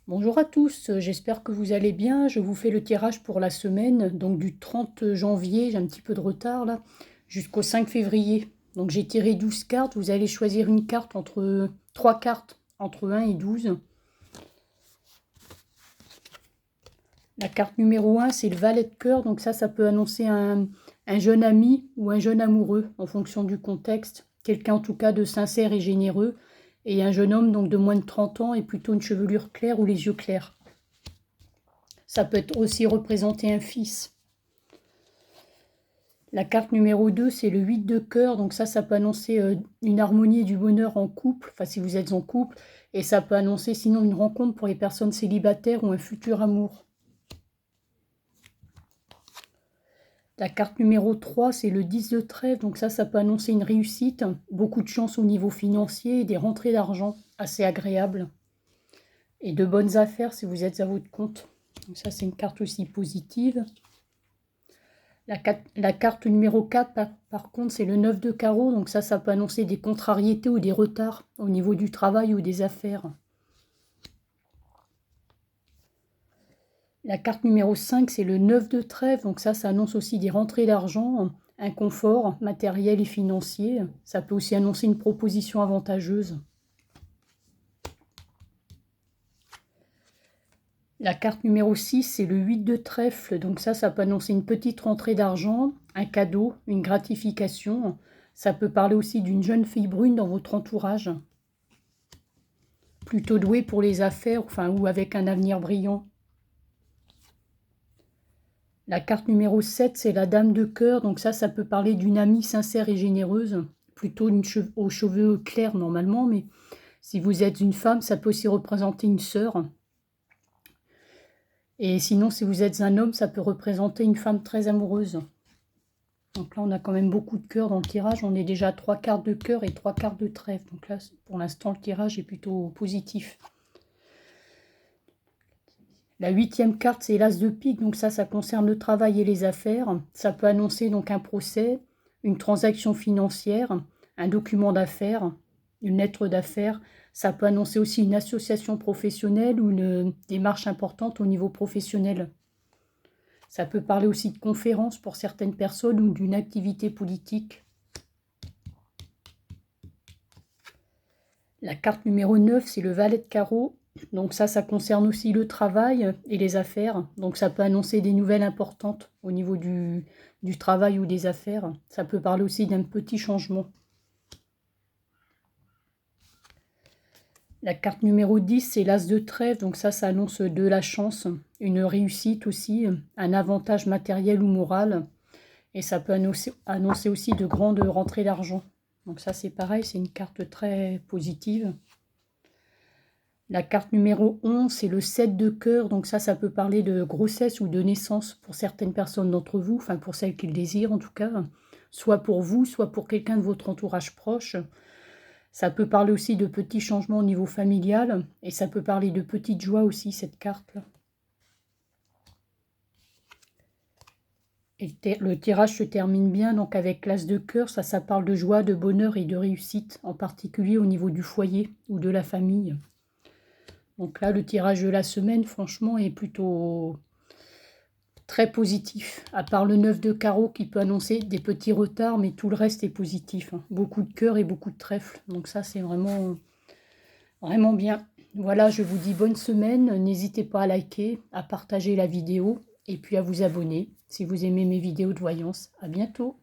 Bonjour à tous, j'espère que vous allez bien. Je vous fais le tirage pour la semaine, donc du 30 janvier, j'ai un petit peu de retard là, jusqu'au 5 février. Donc j'ai tiré 12 cartes, vous allez choisir une carte entre 3 cartes entre 1 et 12. La carte numéro 1, c'est le valet de cœur, donc ça peut annoncer un jeune ami ou un jeune amoureux en fonction du contexte. Quelqu'un en tout cas de sincère et généreux. Et un jeune homme donc de moins de 30 ans et plutôt une chevelure claire ou les yeux clairs. Ça peut être aussi représenter un fils. La carte numéro 2, c'est le 8 de cœur. Donc ça peut annoncer une harmonie et du bonheur en couple. Enfin, si vous êtes en couple. Et ça peut annoncer sinon une rencontre pour les personnes célibataires ou un futur amour. La carte numéro 3, c'est le 10 de trèfle. Donc ça peut annoncer une réussite. Beaucoup de chance au niveau financier et des rentrées d'argent assez agréables. Et de bonnes affaires si vous êtes à votre compte. Donc ça, c'est une carte aussi positive. La carte numéro 4, par contre, c'est le 9 de carreau. Donc ça peut annoncer des contrariétés ou des retards au niveau du travail ou des affaires. La carte numéro 5, c'est le 9 de trèfle. Donc ça annonce aussi des rentrées d'argent, un confort matériel et financier. Ça peut aussi annoncer une proposition avantageuse. La carte numéro 6, c'est le 8 de trèfle. Donc ça peut annoncer une petite rentrée d'argent, un cadeau, une gratification. Ça peut parler aussi d'une jeune fille brune dans votre entourage. Plutôt douée pour les affaires, enfin, ou avec un avenir brillant. La carte numéro 7, c'est la dame de cœur. Donc ça peut parler d'une amie sincère et généreuse. Plutôt aux cheveux clairs normalement, mais si vous êtes une femme, ça peut aussi représenter une sœur. Et sinon, si vous êtes un homme, ça peut représenter une femme très amoureuse. Donc là, on a quand même beaucoup de cœur dans le tirage. On est déjà à 3 cartes de cœur et 3 cartes de trèfle. Donc là, pour l'instant, le tirage est plutôt positif. La 8e carte, c'est l'As de pique. Donc ça concerne le travail et les affaires. Ça peut annoncer donc un procès, une transaction financière, un document d'affaires, une lettre d'affaires. Ça peut annoncer aussi une association professionnelle ou une démarche importante au niveau professionnel. Ça peut parler aussi de conférences pour certaines personnes ou d'une activité politique. La carte numéro 9, c'est le valet de carreau. Donc ça concerne aussi le travail et les affaires. Donc ça peut annoncer des nouvelles importantes au niveau du travail ou des affaires. Ça peut parler aussi d'un petit changement. La carte numéro 10, c'est l'As de trèfle. Donc ça annonce de la chance, une réussite aussi, un avantage matériel ou moral. Et ça peut annoncer aussi de grandes rentrées d'argent. Donc ça, c'est pareil, c'est une carte très positive. La carte numéro 11, c'est le 7 de cœur. Donc ça peut parler de grossesse ou de naissance pour certaines personnes d'entre vous, enfin pour celles qui le désirent en tout cas. Soit pour vous, soit pour quelqu'un de votre entourage proche. Ça peut parler aussi de petits changements au niveau familial. Et ça peut parler de petites joies aussi, cette carte-là. Et le tirage se termine bien donc avec l'As de cœur. Ça parle de joie, de bonheur et de réussite, en particulier au niveau du foyer ou de la famille. Donc là, le tirage de la semaine, franchement, est plutôt très positif. À part le 9 de carreau qui peut annoncer des petits retards, mais tout le reste est positif. Beaucoup de cœur et beaucoup de trèfle. Donc ça, c'est vraiment, vraiment bien. Voilà, je vous dis bonne semaine. N'hésitez pas à liker, à partager la vidéo et puis à vous abonner si vous aimez mes vidéos de voyance. À bientôt.